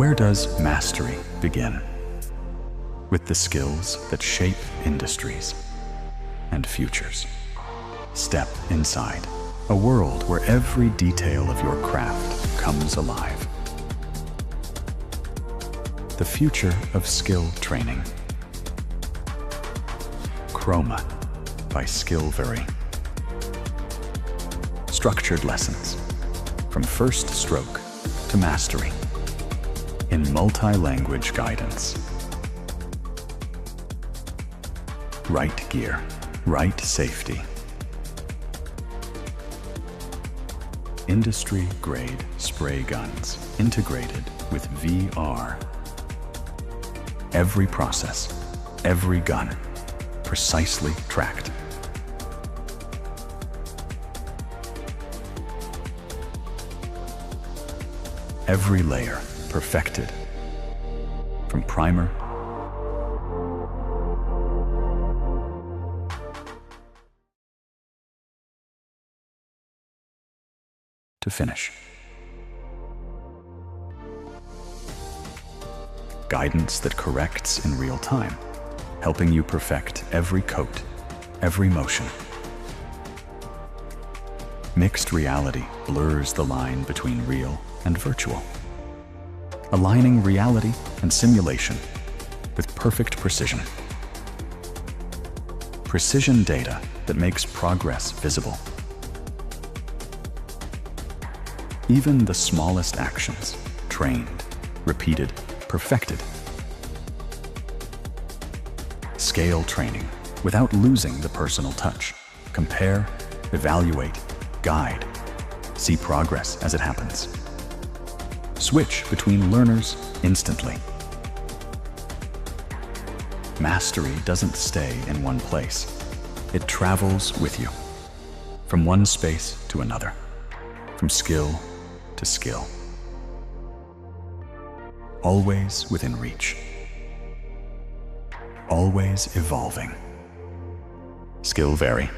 Where does mastery begin? With the skills that shape industries and futures. Step inside a world where every detail of your craft comes alive. The future of skill training. Chroma by Skillveri. Structured lessons from first stroke to mastery in multi-language guidance. Right gear, right safety. Industry-grade spray guns integrated with VR. Every process, every gun, precisely tracked. Every layer perfected, from primer to finish. Guidance that corrects in real time, helping you perfect every coat, every motion. Mixed reality blurs the line between real and virtual, aligning reality and simulation with perfect precision. Precision data that makes progress visible. Even the smallest actions, trained, repeated, perfected. Scale training without losing the personal touch. Compare, evaluate, guide. See progress as it happens. Switch between learners instantly. Mastery doesn't stay in one place. It travels with you, from one space to another, from skill to skill. Always within reach. Always evolving. Skillveri.